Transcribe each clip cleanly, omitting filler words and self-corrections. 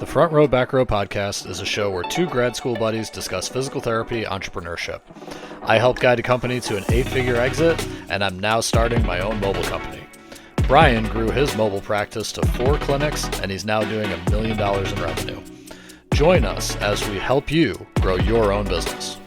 The Front Row Back Row podcast is a show where two grad school buddies discuss physical therapy entrepreneurship. I helped guide a company to an 8-figure exit, and I'm now starting my own mobile company. Brian grew his mobile practice to 4 clinics, and he's now doing $1 million in revenue. Join us as we help you grow your own business.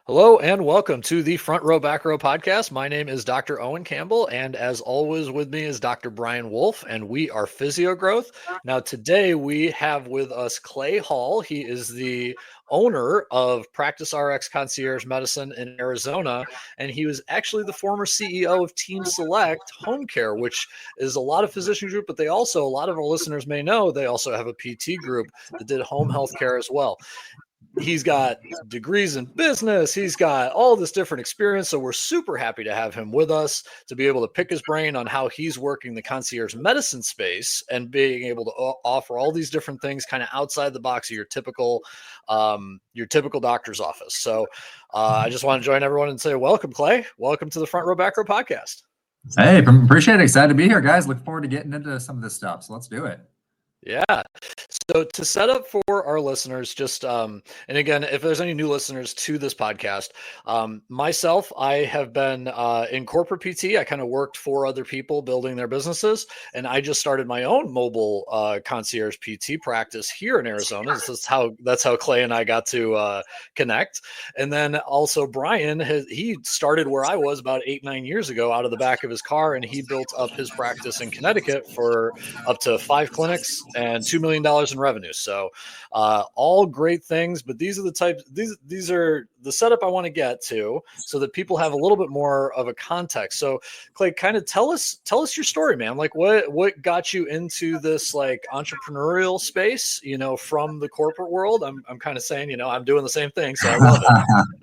Hello and welcome to the Front Row Back Row podcast. My name is Dr. Owen Campbell, and as always with me is Dr. Brian Wolf, and we are Physiogrowth. Now today we have with us Clay Hall. He is the owner of Practice RX Concierge Medicine in Arizona, and he was actually the former CEO of TeamSelect Home Care, which is a lot of physician group, but they also, a lot of our listeners may know, they also have a PT group that did home health care as well. He's got degrees in business. He's got all this different experience. So we're super happy to have him with us to be able to pick his brain on how he's working the concierge medicine space and being able to offer all these different things kind of outside the box of your typical doctor's office. So I just want to join everyone and say, welcome, Clay. Welcome to the Front Row Back Row podcast. Hey, appreciate it. Excited to be here, guys. Look forward to getting into some of this stuff. So let's do it. Yeah. So to set up for our listeners, just, and again, if there's any new listeners to this podcast, myself, I have been in corporate PT. I kind of worked for other people building their businesses, and I just started my own mobile concierge PT practice here in Arizona. That's how Clay and I got to connect. And then also Brian, he started where I was about 8-9 years ago out of the back of his car, and he built up his practice in Connecticut for up to 5 clinics and $2 million in revenue. So all great things, but these are the setup I want to get to so that people have a little bit more of a context. So Clay, kind of tell us your story, man. Like what got you into this like entrepreneurial space, from the corporate world? I'm kind of saying, I'm doing the same thing. So I love it.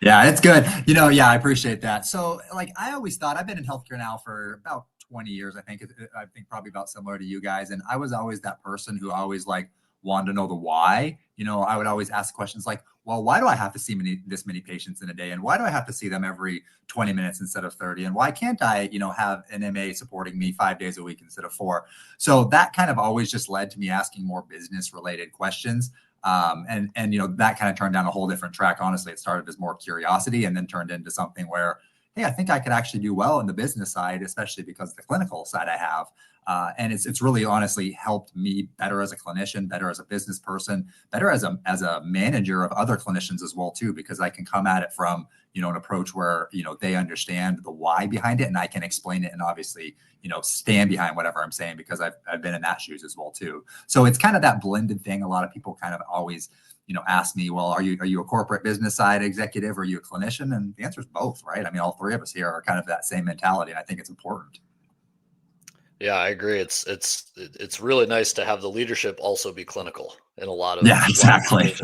Yeah, it's good. I appreciate that. So I always thought I've been in healthcare now for about 20 years, I think probably about similar to you guys. And I was always that person who always wanted to know the why. I would always ask questions like, well, why do I have to see this many patients in a day? And why do I have to see them every 20 minutes instead of 30? And why can't I, have an MA supporting me 5 days a week instead of 4? So that kind of always just led to me asking more business related questions. And that kind of turned down a whole different track. Honestly, it started as more curiosity and then turned into something where, hey, I think I could actually do well in the business side, especially because the clinical side I have. And it's really honestly helped me better as a clinician, better as a business person, better as a manager of other clinicians as well, too, because I can come at it from, an approach where, they understand the why behind it and I can explain it and obviously, stand behind whatever I'm saying because I've been in that shoes as well, too. So it's kind of that blended thing. A lot of people kind of always ask me, well, are you a corporate business side executive or are you a clinician? And the answer is both, right? I mean, all three of us here are kind of that same mentality. And I think it's important. Yeah, I agree. It's really nice to have the leadership also be clinical in a lot of exactly.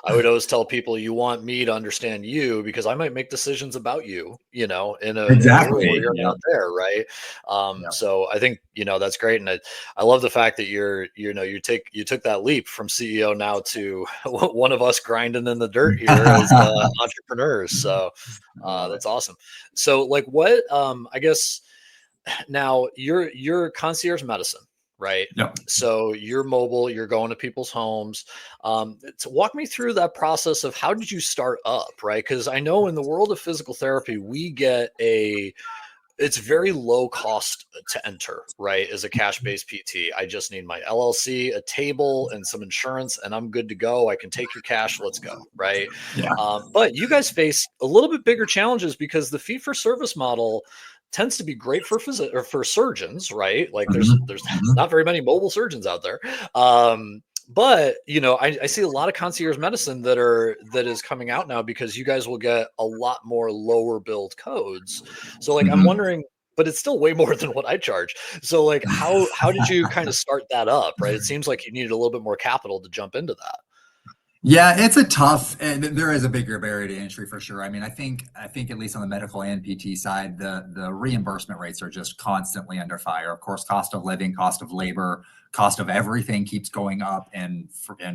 I would always tell people you want me to understand you because I might make decisions about you, in a exactly where you're not there, right? So I think that's great, and I love the fact that you took that leap from CEO now to one of us grinding in the dirt here as entrepreneurs. So that's awesome. So what I guess. Now you're concierge medicine, right? Yep. So you're mobile, you're going to people's homes. So walk me through that process of how did you start up, right? Because I know in the world of physical therapy, we get it's very low cost to enter, right? As a cash-based PT, I just need my LLC, a table, and some insurance, and I'm good to go. I can take your cash. Let's go, right? Yeah. But you guys face a little bit bigger challenges because the fee-for-service model tends to be great for surgeons, right? Like there's not very many mobile surgeons out there. But I see a lot of concierge medicine that is coming out now because you guys will get a lot more lower billed codes. So I'm wondering, but it's still way more than what I charge. So how did you kind of start that up, right? It seems like you needed a little bit more capital to jump into that. Yeah, it's there is a bigger barrier to entry for sure. I mean, I think at least on the medical and PT side, the reimbursement rates are just constantly under fire. Of course, cost of living, cost of labor, cost of everything keeps going up. And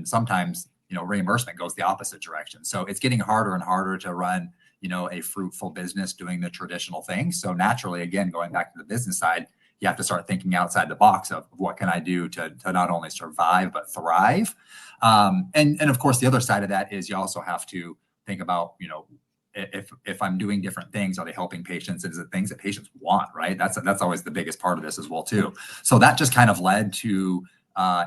sometimes, reimbursement goes the opposite direction. So it's getting harder and harder to run, a fruitful business doing the traditional thing. So naturally, again, going back to the business side, you have to start thinking outside the box of what can I do to not only survive, but thrive. And of course, the other side of that is you also have to think about, if I'm doing different things, are they helping patients? Is it things that patients want, right? That's always the biggest part of this as well too. So that just kind of led to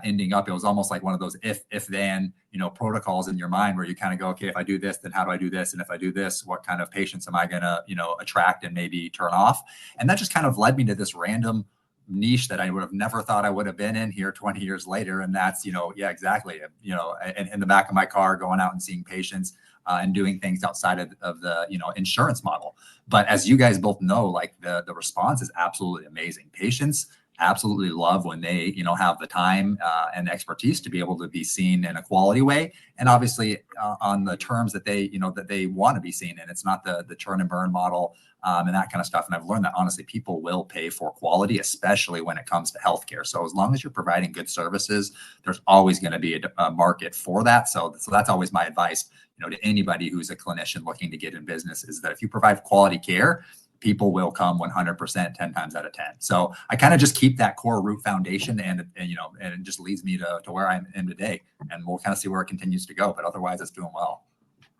ending up, it was almost like one of those if then, protocols in your mind where you kind of go, okay, if I do this, then how do I do this? And if I do this, what kind of patients am I going to, attract and maybe turn off? And that just kind of led me to this random niche that I would have never thought I would have been in here 20 years later. And that's, yeah, exactly. In the back of my car, going out and seeing patients and doing things outside of the, insurance model. But as you guys both know, like the response is absolutely amazing. Patients absolutely love when they, have the time and expertise to be able to be seen in a quality way. And obviously on the terms that they, that they want to be seen. And it's not the churn and burn model and that kind of stuff. And I've learned that honestly, people will pay for quality, especially when it comes to healthcare. So as long as you're providing good services, there's always going to be a market for that. So that's always my advice, to anybody who's a clinician looking to get in business, is that if you provide quality care, people will come 100% 10 times out of 10. So I kind of just keep that core root foundation and it just leads me to where I am today, and we'll kind of see where it continues to go. But otherwise it's doing well.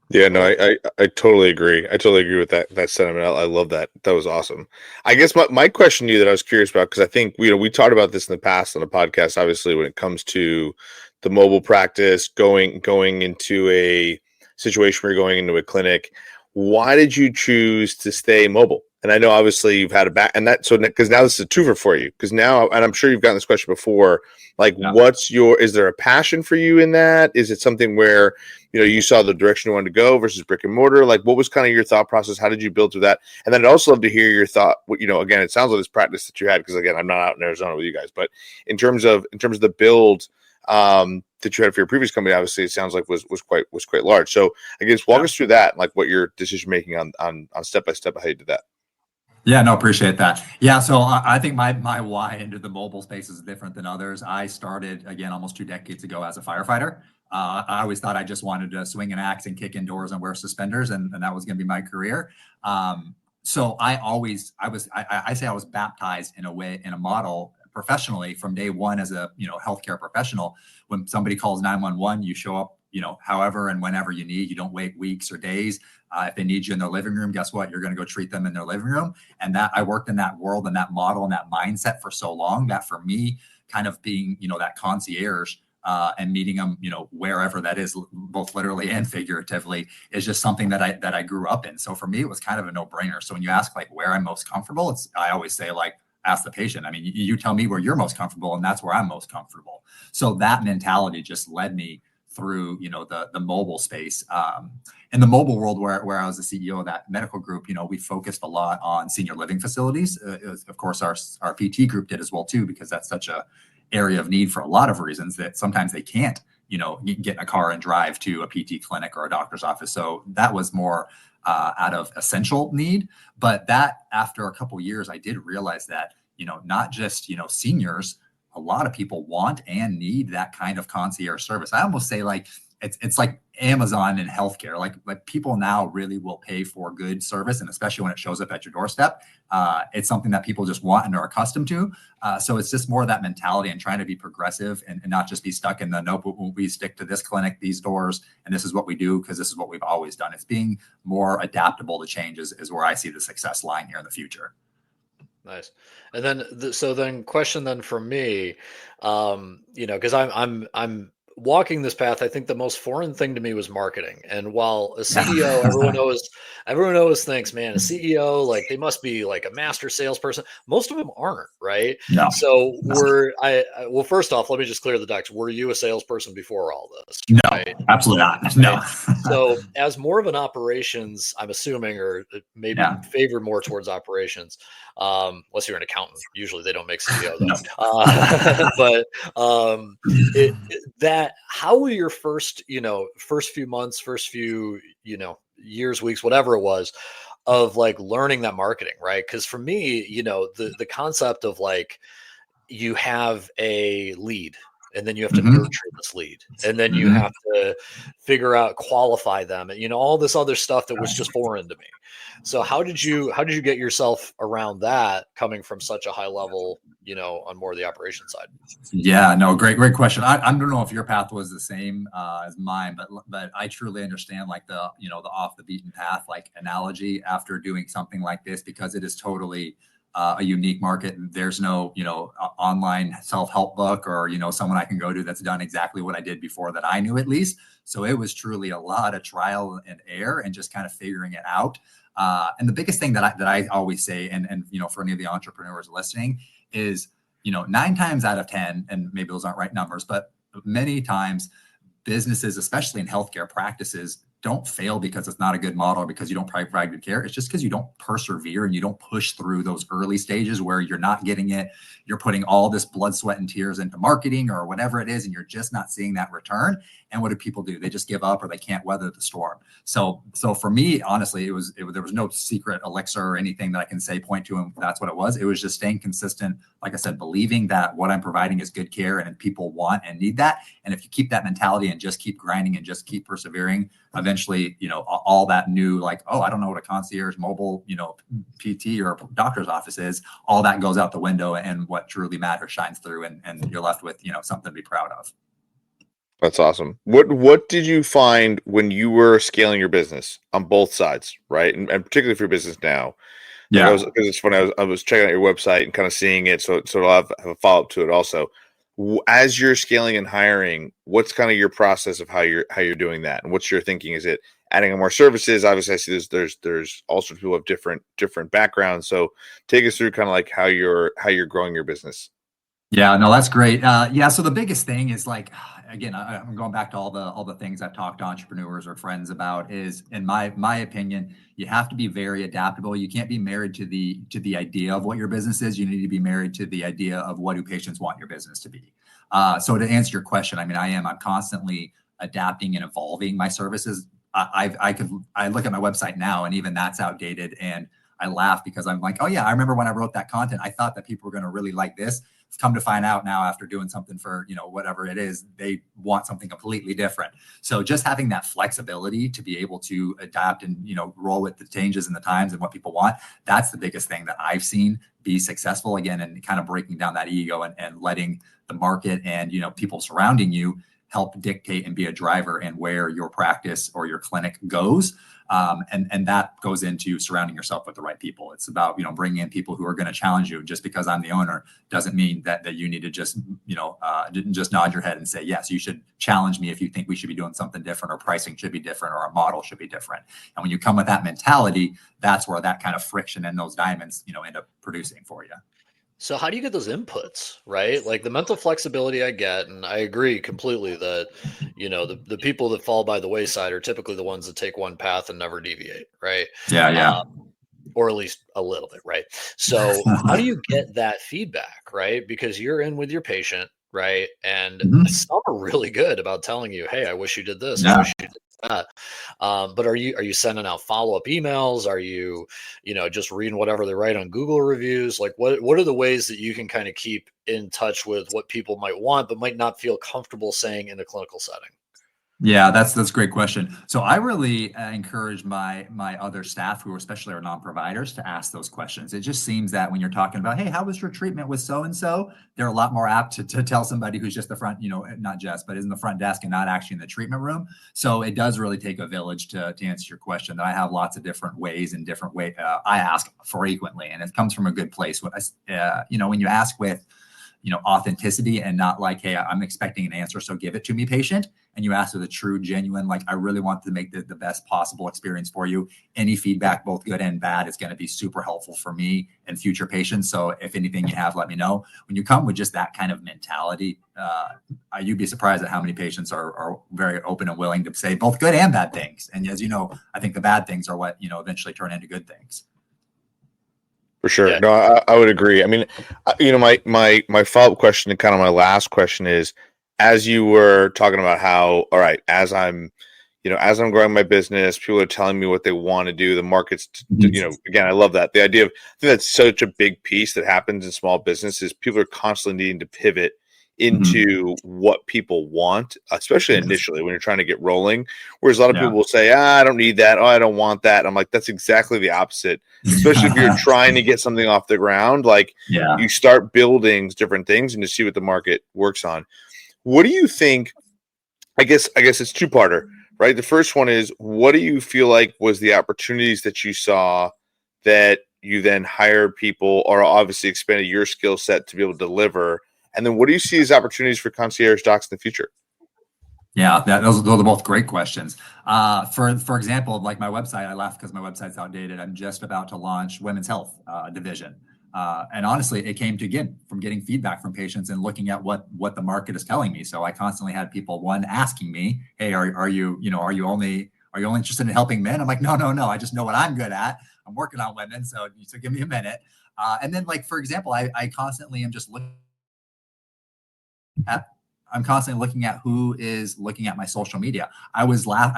Yeah, no, I totally agree. I totally agree with that sentiment. I love that. That was awesome. I guess my question to you that I was curious about, because I think we talked about this in the past on the podcast, obviously, when it comes to the mobile practice, going into a situation where you're going into a clinic. Why did you choose to stay mobile? And I know obviously you've had a back, and that, so because now this is a twofer for you, because now, and I'm sure you've gotten this question before, like, is there a passion for you in that? Is it something where, you saw the direction you wanted to go versus brick and mortar? Like, what was kind of your thought process? How did you build through that? And then I'd also love to hear your thought, again, it sounds like this practice that you had, because again, I'm not out in Arizona with you guys, but in terms of the build, that you had for your previous company, obviously it sounds like was quite large. So I guess walk us through that, like what your decision making on step by step, how you did that. Yeah, no, appreciate that. Yeah, so I think my why into the mobile space is different than others. I started, again, almost 2 decades ago as a firefighter. I always thought I just wanted to swing an axe and kick indoors and wear suspenders, and that was going to be my career. So I say I was baptized in a model professionally from day one as a healthcare professional. When somebody calls 911, you show up, however and whenever you need. You don't wait weeks or days. If they need you in their living room, guess what? You're going to go treat them in their living room. And that I worked in that world and that model and that mindset for so long that for me, kind of being, that concierge and meeting them, wherever that is, both literally and figuratively, is just something that I grew up in. So for me, it was kind of a no-brainer. So when you ask like where I'm most comfortable, I always say like, ask the patient. I mean, you tell me where you're most comfortable, and that's where I'm most comfortable. So that mentality just led me through, the mobile space. In the mobile world where I was the CEO of that medical group, we focused a lot on senior living facilities. Of course, our PT group did as well too, because that's such a area of need for a lot of reasons that sometimes they can't, get in a car and drive to a PT clinic or a doctor's office. So that was more out of essential need. But that after a couple of years, I did realize that, not just, seniors, a lot of people want and need that kind of concierge service. I almost say like, it's like Amazon in healthcare. Like people now really will pay for good service, and especially when it shows up at your doorstep, it's something that people just want and are accustomed to. So it's just more of that mentality and trying to be progressive and not just be stuck in the nope. We stick to this clinic, these doors, and this is what we do because this is what we've always done. It's being more adaptable to changes is where I see the success lying here in the future. Nice. And then question then for me, because I'm walking this path. I think the most foreign thing to me was marketing. And while a CEO, everyone always thinks, man, a CEO, like they must be like a master salesperson. Most of them aren't, right? No. So well, first off, let me just clear the decks. Were you a salesperson before all this? No, right? Absolutely not. No. So as more of an operations, I'm assuming, or maybe favor more towards operations, unless you're an accountant. Usually they don't make CEO though. No. How were your first few months, first few, years, weeks, whatever it was, of like learning that marketing, right? Because for me, the concept of like, you have a lead and then you have to nurture this lead, and then you have to figure out, qualify them, and all this other stuff that was just foreign to me. So how did you get yourself around that, coming from such a high level, on more of the operation side? Yeah, no, great question. I don't know if your path was the same as mine, but I truly understand like the off the beaten path like analogy after doing something like this, because it is totally a unique market. There's no online self-help book or someone I can go to that's done exactly what I did before, that I knew at least. So it was truly a lot of trial and error and just kind of figuring it out. And the biggest thing that I always say, and for any of the entrepreneurs listening, is 9 times out of 10, and maybe those aren't right numbers, but many times businesses, especially in healthcare practices, don't fail because it's not a good model or because you don't provide good care. It's just because you don't persevere and you don't push through those early stages where you're not getting it. You're putting all this blood, sweat, and tears into marketing or whatever it is, and you're just not seeing that return. And what do people do? They just give up, or they can't weather the storm. So for me, honestly, there was no secret elixir or anything that I can say, point to, and that's what it was. It was just staying consistent. Like I said, believing that what I'm providing is good care and people want and need that. And if you keep that mentality and just keep grinding and just keep persevering, eventually, all that new, like, oh, I don't know what a concierge mobile, PT or doctor's office is, all that goes out the window, and what truly matters shines through, and you're left with, something to be proud of. That's awesome. What did you find when you were scaling your business on both sides, right? And particularly for your business now? Yeah, because it's funny. I was checking out your website and kind of seeing it, so I'll have a follow up to it also. As you're scaling and hiring, what's kind of your process of how you're doing that, and what's your thinking? Is it adding on more services? Obviously, I see there's all sorts of people who have different backgrounds. So take us through kind of like how you're growing your business. Yeah, no, that's great. So the biggest thing is, like, again, I'm going back to all the things I've talked to entrepreneurs or friends about, is, in my opinion, you have to be very adaptable. You can't be married to the idea of what your business is. You need to be married to the idea of what do patients want your business to be. So to answer your question, I mean, I'm constantly adapting and evolving my services. I look at my website now, and even that's outdated, and I laugh because I'm like, oh yeah, I remember when I wrote that content, I thought that people were going to really like this. Come to find out now, after doing something for whatever it is, they want something completely different. So just having that flexibility to be able to adapt and roll with the changes in the times and what people want, that's the biggest thing that I've seen be successful, again, and kind of breaking down that ego and letting the market and people surrounding you help dictate and be a driver in where your practice or your clinic goes. And that goes into surrounding yourself with the right people. It's about, bringing in people who are going to challenge you. Just because I'm the owner doesn't mean that you need to just, just nod your head and say, yes, you should challenge me if you think we should be doing something different, or pricing should be different, or our model should be different. And when you come with that mentality, that's where that kind of friction and those diamonds, end up producing for you. So how do you get those inputs, right? Like the mental flexibility I get, and I agree completely that, the people that fall by the wayside are typically the ones that take one path and never deviate, right? Yeah. Or at least a little bit, right? So how do you get that feedback, right? Because you're in with your patient, right? And some are really good about telling you, hey, I wish you did this. Yeah. I wish you did that. But are you sending out follow-up emails? Are you, just reading whatever they write on Google reviews? Like what are the ways that you can kind of keep in touch with what people might want, but might not feel comfortable saying in a clinical setting? Yeah, that's a great question. So I really encourage my other staff, who especially are non-providers, to ask those questions. It just seems that when you're talking about, hey, how was your treatment with so-and-so, they're a lot more apt to tell somebody who's just the front, not just, but is in the front desk and not actually in the treatment room. So it does really take a village to answer your question. That I have lots of different ways and different way I ask frequently, and it comes from a good place. When you ask with authenticity and not like, hey, I'm expecting an answer, so give it to me, patient. And you ask with a true, genuine, like, I really want to make the best possible experience for you. Any feedback, both good and bad, is going to be super helpful for me and future patients. So if anything you have, let me know. When you come with just that kind of mentality, you'd be surprised at how many patients are very open and willing to say both good and bad things. And as you know, I think the bad things are what, eventually turn into good things. For sure. Yeah. No, I would agree. I mean, my follow-up question and kind of my last question is, as you were talking about how, all right, as I'm growing my business, people are telling me what they want to do. The market's, again, I love that. The idea of, I think that's such a big piece that happens in small businesses. People are constantly needing to pivot into what people want, especially initially when you're trying to get rolling. Whereas a lot of people will say, I don't need that. Oh, I don't want that. I'm like, that's exactly the opposite. Especially if you're trying to get something off the ground, like you start building different things and to see what the market works on. What do you think? I guess it's two-parter, right? The first one is, what do you feel like was the opportunities that you saw that you then hired people or obviously expanded your skill set to be able to deliver? And then what do you see as opportunities for concierge docs in the future? Yeah, those are both great questions. For example, like my website, I laugh because my website's outdated. I'm just about to launch women's health division. And honestly, it came from getting feedback from patients and looking at what the market is telling me. So I constantly had people, asking me, hey, are you only interested in helping men? I'm like, no. I just know what I'm good at. I'm working on women. So give me a minute. And then like, for example, I constantly am just I'm constantly looking at who is looking at my social media. I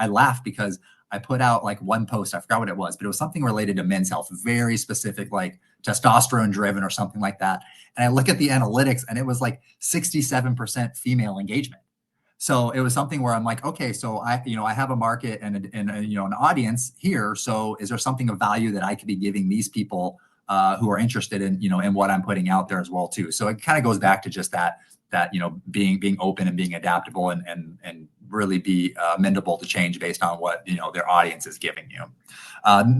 laughed because I put out like one post, I forgot what it was, but it was something related to men's health, very specific, like testosterone driven or something like that. And I look at the analytics and it was like 67% female engagement. So it was something where I'm like, okay, so I have a market and an audience here. So is there something of value that I could be giving these people who are interested in, in what I'm putting out there as well too. So it kind of goes back to just that being open and being adaptable and really be amenable to change based on what their audience is giving you.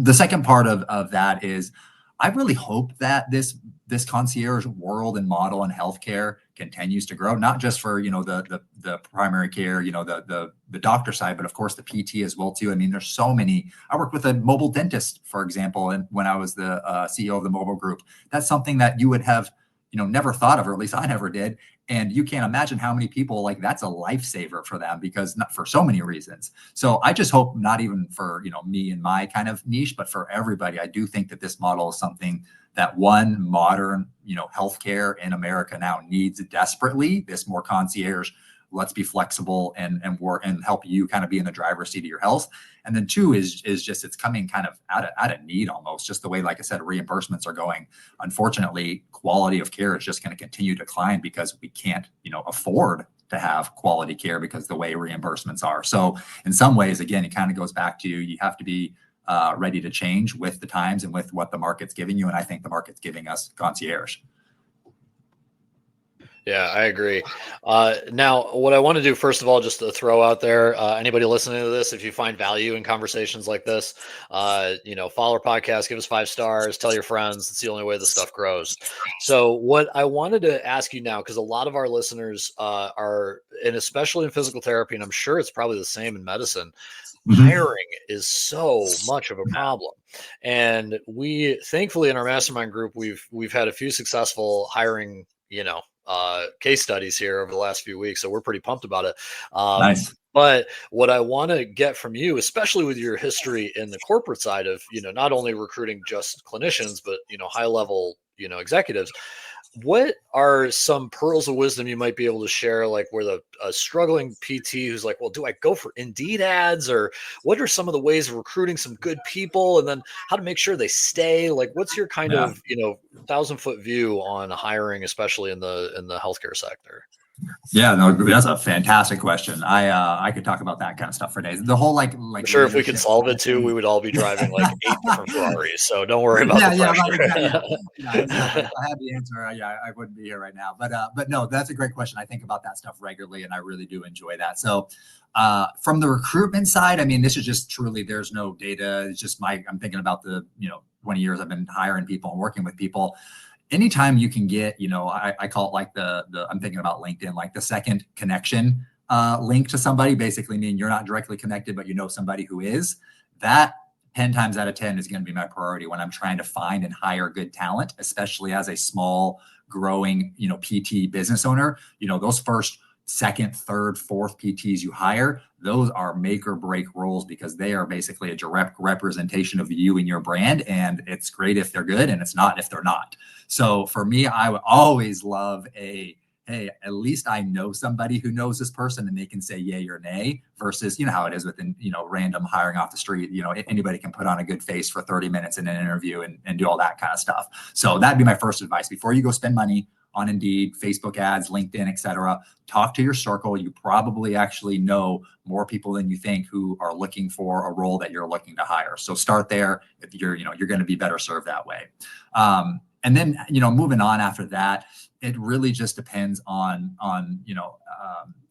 The second part of that is I really hope that this concierge world and model in healthcare continues to grow, not just for the primary care, the doctor side, but of course the PT as well too. I mean, there's so many. I worked with a mobile dentist, for example, and when I was the CEO of the mobile group, that's something that you would have never thought of, or at least I never did. And you can't imagine how many people like that's a lifesaver for them because not for so many reasons. So I just hope not even for, me and my kind of niche, but for everybody. I do think that this model is something that modern, healthcare in America now needs desperately. This more concierge, let's be flexible and work and help you kind of be in the driver's seat of your health. And then two is just, it's coming kind of out of need almost, just the way, like I said, reimbursements are going. Unfortunately, quality of care is just going to continue to decline because we can't, afford to have quality care because the way reimbursements are. So in some ways, again, it kind of goes back to you have to be ready to change with the times and with what the market's giving you. And I think the market's giving us concierge. Yeah, I agree. Now, what I want to do, first of all, just to throw out there, anybody listening to this, if you find value in conversations like this, follow our podcast, give us 5 stars, tell your friends. It's the only way the stuff grows. So what I wanted to ask you now, because a lot of our listeners are, and especially in physical therapy, and I'm sure it's probably the same in medicine, hiring is so much of a problem. And we, thankfully, in our mastermind group, we've had a few successful hiring, case studies here over the last few weeks. So we're pretty pumped about it. Nice. But what I want to get from you, especially with your history in the corporate side of, not only recruiting just clinicians, but, high level, executives, what are some pearls of wisdom you might be able to share, like where a struggling PT who's like, well, do I go for Indeed ads, or what are some of the ways of recruiting some good people, and then how to make sure they stay? Like, what's your kind of 1,000-foot view on hiring, especially in the healthcare sector? Yeah, no, that's a fantastic question. I could talk about that kind of stuff for days. The whole like I'm sure if we could solve it too, we would all be driving like 8 different Ferraris. So don't worry about the pressure. Exactly. If I had the answer, I wouldn't be here right now. But no, that's a great question. I think about that stuff regularly, and I really do enjoy that. So from the recruitment side, I mean, this is just truly, there's no data. It's just I'm thinking about the 20 years I've been hiring people and working with people. Anytime you can get, I call it like I'm thinking about LinkedIn, like the second connection link to somebody, basically meaning you're not directly connected, but somebody who is. That 10 times out of 10 is going to be my priority when I'm trying to find and hire good talent, especially as a small, growing, PT business owner. Those first, second, third, fourth PTs you hire, those are make or break roles because they are basically a direct representation of you and your brand. And it's great if they're good, and it's not if they're not. So for me, I would always love hey, at least I know somebody who knows this person and they can say yay or nay, versus, how it is with, random hiring off the street. Anybody can put on a good face for 30 minutes in an interview and do all that kind of stuff. So that'd be my first advice. Before you go spend money on Indeed, Facebook ads, LinkedIn, etc. Talk to your circle. You probably actually know more people than you think who are looking for a role that you're looking to hire. So start there. If you're going to be better served that way. And then, moving on after that, it really just depends on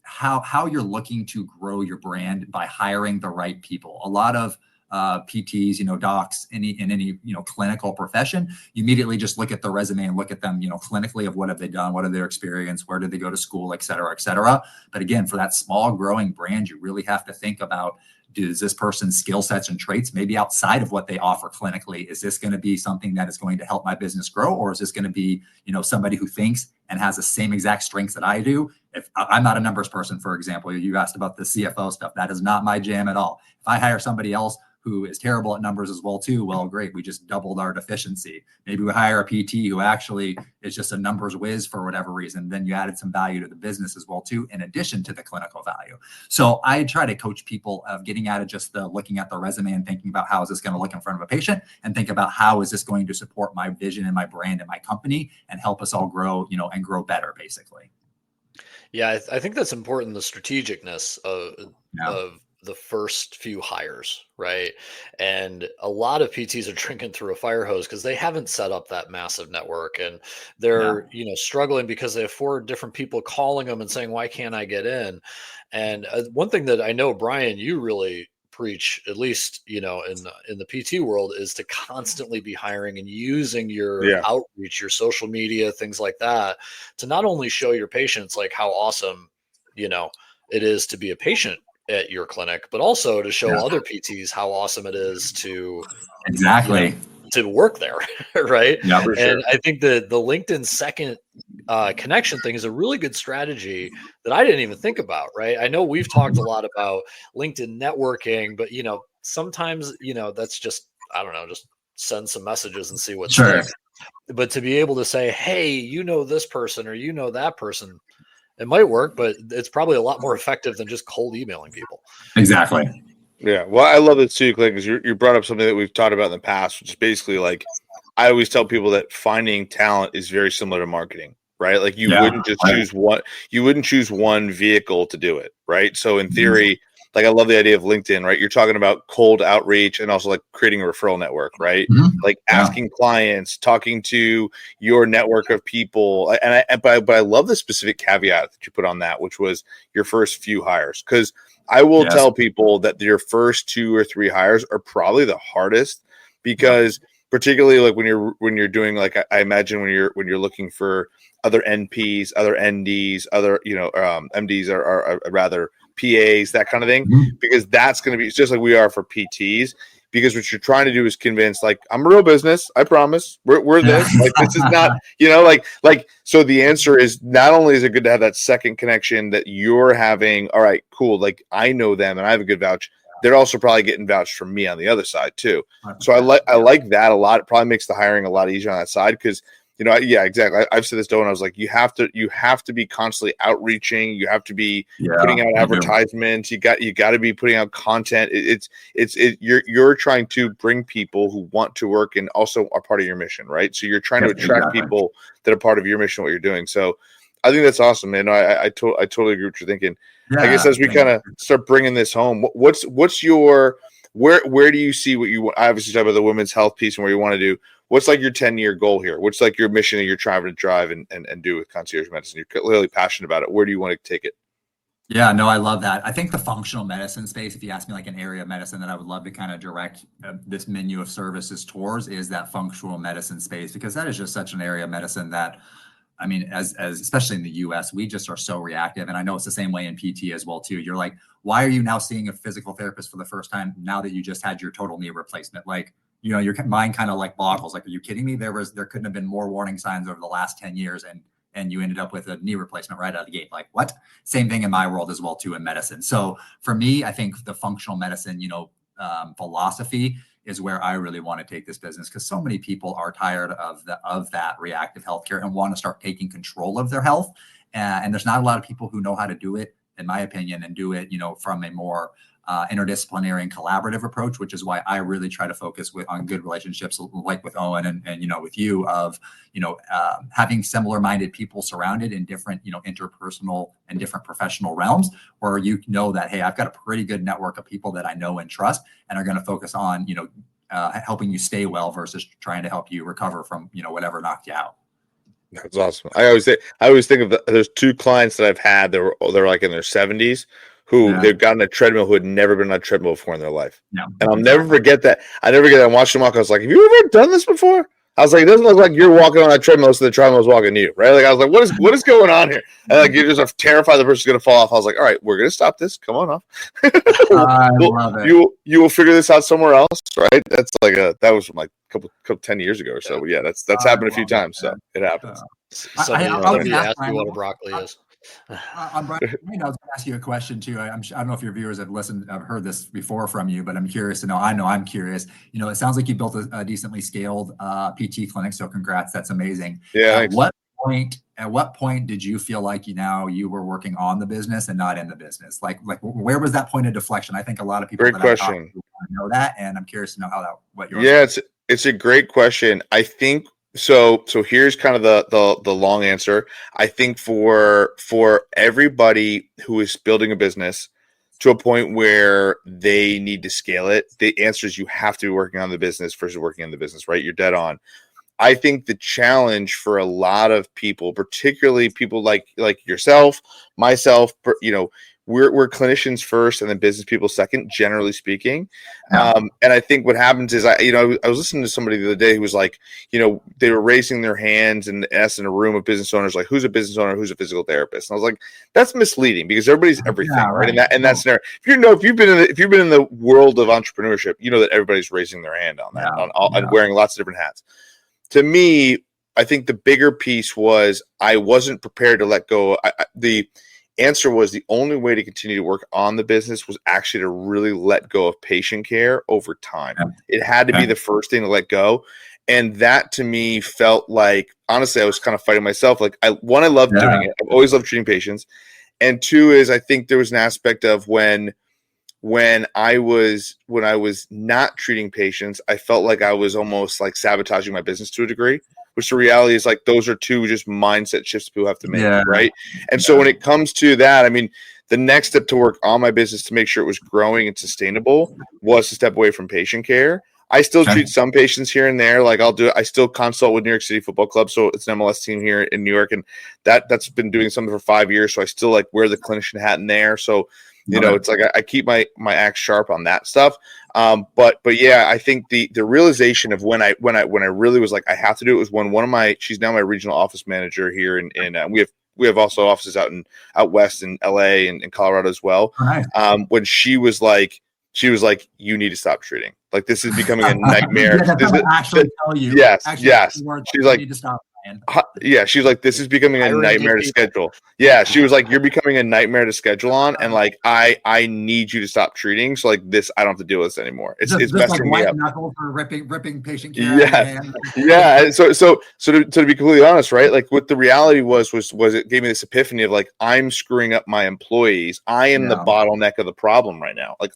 how you're looking to grow your brand by hiring the right people. A lot of PTs, docs, in any clinical profession, you immediately just look at the resume and look at them, clinically, of what have they done, what are their experience, where did they go to school, et cetera, et cetera. But again, for that small growing brand, you really have to think about, does this person's skill sets and traits, maybe outside of what they offer clinically, is this going to be something that is going to help my business grow? Or is this going to be, somebody who thinks and has the same exact strengths that I do? If I'm not a numbers person, for example, you asked about the CFO stuff. That is not my jam at all. If I hire somebody else who is terrible at numbers as well too, well, great, we just doubled our deficiency. Maybe we hire a PT who actually is just a numbers whiz for whatever reason. Then you added some value to the business as well too, in addition to the clinical value. So I try to coach people of getting out of just the looking at the resume and thinking about how is this going to look in front of a patient, and think about how is this going to support my vision and my brand and my company and help us all grow, and grow better, basically. Yeah, I think that's important, the strategicness of the first few hires, right? And a lot of PTs are drinking through a fire hose because they haven't set up that massive network, and they're struggling because they have 4 different people calling them and saying, why can't I get in? And one thing that I know, Brian, you really preach, at least in the PT world, is to constantly be hiring and using your outreach, your social media, things like that, to not only show your patients like how awesome it is to be a patient at your clinic, but also to show other PTs how awesome it is to to work there, right? Yeah, for sure. And I think the LinkedIn second connection thing is a really good strategy that I didn't even think about, right? I know we've talked a lot about LinkedIn networking, but sometimes that's just, I don't know, just send some messages and see what sticks. But to be able to say, hey, this person or that person, it might work, but it's probably a lot more effective than just cold emailing people. Exactly. Yeah. Well, I love it too, Clint, because you brought up something that we've talked about in the past, which is basically like, I always tell people that finding talent is very similar to marketing, right? Like you wouldn't just choose one vehicle to do it, right? So in theory, like I love the idea of LinkedIn, right? You're talking about cold outreach and also like creating a referral network, right? Like asking clients, talking to your network of people. But I love the specific caveat that you put on that, which was your first few hires. Because I will tell people that your first 2 or 3 hires are probably the hardest, because particularly like when you're doing, like I imagine when you're looking for other NPs, other NDs, other MDs are rather PAs, that kind of thing, because that's going to be just like we are for PTs. Because what you're trying to do is convince, like, I'm a real business. I promise we're this. Like, this is not, like. So the answer is, not only is it good to have that second connection that you're having. All right, cool. Like I know them and I have a good vouch. They're also probably getting vouched from me on the other side too. So I like that a lot. It probably makes the hiring a lot easier on that side, because exactly. I've said this to, and I was like, you have to be constantly outreaching. You have to be putting out advertisements. You got to be putting out content. You're trying to bring people who want to work and also are part of your mission, right? So you're trying to attract people that are part of your mission, what you're doing. So I think that's awesome, man. I totally agree with what you're thinking. I guess as we kind of start bringing this home, what's your where do you see what you want? I obviously talk about the women's health piece and where you want to do. What's like your 10-year goal here? What's like your mission that you're trying to drive and do with concierge medicine? You're clearly passionate about it. Where do you want to take it? Yeah, no, I love that. I think the functional medicine space, if you ask me like an area of medicine that I would love to kind of direct this menu of services towards, is that functional medicine space, because that is just such an area of medicine that, I mean, as especially in the US, we just are so reactive. And I know it's the same way in PT as well too. You're like, why are you now seeing a physical therapist for the first time now that you just had your total knee replacement? Like, your mind kind of like boggles. Like, are you kidding me? There couldn't have been more warning signs over the last 10 years. And you ended up with a knee replacement right out of the gate. Like, what? Same thing in my world as well too, in medicine. So for me, I think the functional medicine, philosophy is where I really want to take this business, because so many people are tired of that reactive healthcare and want to start taking control of their health. And there's not a lot of people who know how to do it, in my opinion, and do it, from a more interdisciplinary and collaborative approach, which is why I really try to focus on good relationships, like with Owen and with you, of having similar minded people surrounded in different interpersonal and different professional realms, where that, hey, I've got a pretty good network of people that I know and trust and are going to focus on helping you stay well versus trying to help you recover from whatever knocked you out. That's awesome. I always think of there's two clients that I've had that they're like in their 70s who they've gotten a treadmill who had never been on a treadmill before in their life. No, and I'll never forget that. I never forget that. I watched them walk. I was like, have you ever done this before? I was like, it doesn't look like you're walking on that treadmill, so the treadmill's walking you, right? Like I was like, what is going on here? And like you're just terrified the person's gonna fall off. I was like, all right, we're gonna stop this. Come on off. I love it. You will figure this out somewhere else, right? That's like that was from like a couple 10 years ago or so. But yeah, that's happened a few times, so it happens. Somebody asked you what a broccoli is. Brian, I was going to ask you a question too. I don't know if your viewers have heard this before from you, but I'm curious to know. I know I'm curious. It sounds like you built a decently scaled PT clinic, so congrats. That's amazing. Yeah. At what point did you feel like you were working on the business and not in the business? Like where was that point of deflection? I think a lot of people. Great question. Know that, and I'm curious to know what your. Yeah, it's a great question. I think. So here's kind of the long answer. I think for everybody who is building a business to a point where they need to scale it, the answer is you have to be working on the business versus working on the business, right? You're dead on. I think the challenge for a lot of people, particularly people like yourself, myself, we're clinicians first and then business people second, generally speaking. And I think what happens is I was listening to somebody the other day who was like, they were raising their hands and asked in a room of business owners, like, who's a business owner, who's a physical therapist? And I was like, that's misleading because everybody's everything, right? In that scenario, if you've been in the world of entrepreneurship, you know that everybody's raising their hand on that, and wearing lots of different hats. To me, I think the bigger piece was I wasn't prepared to let go. The answer was the only way to continue to work on the business was actually to really let go of patient care over time. It had to be the first thing to let go. And that to me felt like, honestly, I was kind of fighting myself. Like I love doing it. I've always loved treating patients. And two is I think there was an aspect of when I was not treating patients, I felt like I was almost like sabotaging my business to a degree, which the reality is like those are two just mindset shifts people have to make, right? And so when it comes to that, I mean, the next step to work on my business to make sure it was growing and sustainable was to step away from patient care. I still treat some patients here and there. Like I still consult with New York City Football Club. So it's an MLS team here in New York. And that's been doing something for 5 years. So I still like wear the clinician hat in there. So it's like I keep my axe sharp on that stuff. But yeah, I think the realization of when I really was like I have to do it was when she's now my regional office manager here and we have also offices out west in LA and in Colorado as well. When she was like you need to stop treating. Like this is becoming a nightmare. Actually tell you. Yes. She's like, you need to stop. Yeah, she's like, this is becoming a nightmare to schedule. Yeah, she was like, you're becoming a nightmare to schedule on, and like, I need you to stop treating. So like, this, I don't have to deal with this anymore. It's messing me up. Knuckles for ripping patient care. Yeah. So to be completely honest, right? Like, what the reality was it gave me this epiphany of like, I'm screwing up my employees. I am the bottleneck of the problem right now. Like,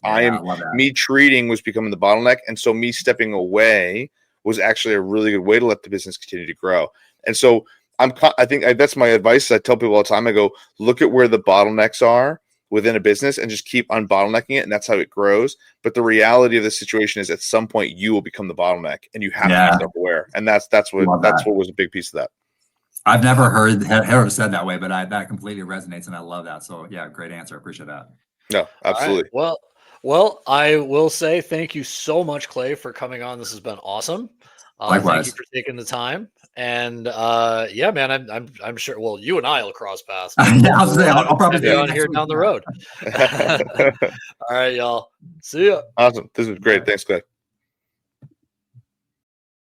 me treating was becoming the bottleneck, and so me stepping away was actually a really good way to let the business continue to grow. And so I think that's my advice. I tell people all the time, I go, look at where the bottlenecks are within a business and just keep unbottlenecking it. And that's how it grows. But the reality of the situation is at some point you will become the bottleneck and you have to be self-aware. And that's what was a big piece of that. I've never heard it said that way, but that completely resonates. And I love that. So yeah, great answer. I appreciate that. No, absolutely. Right. Well, I will say thank you so much, Clay, for coming on. This has been awesome. Likewise. Thank you for taking the time. And yeah, man, I'm sure. Well, you and I will cross paths. I'll probably be on here down the road. All right, y'all. See ya. Awesome. This was great. Thanks, Clay.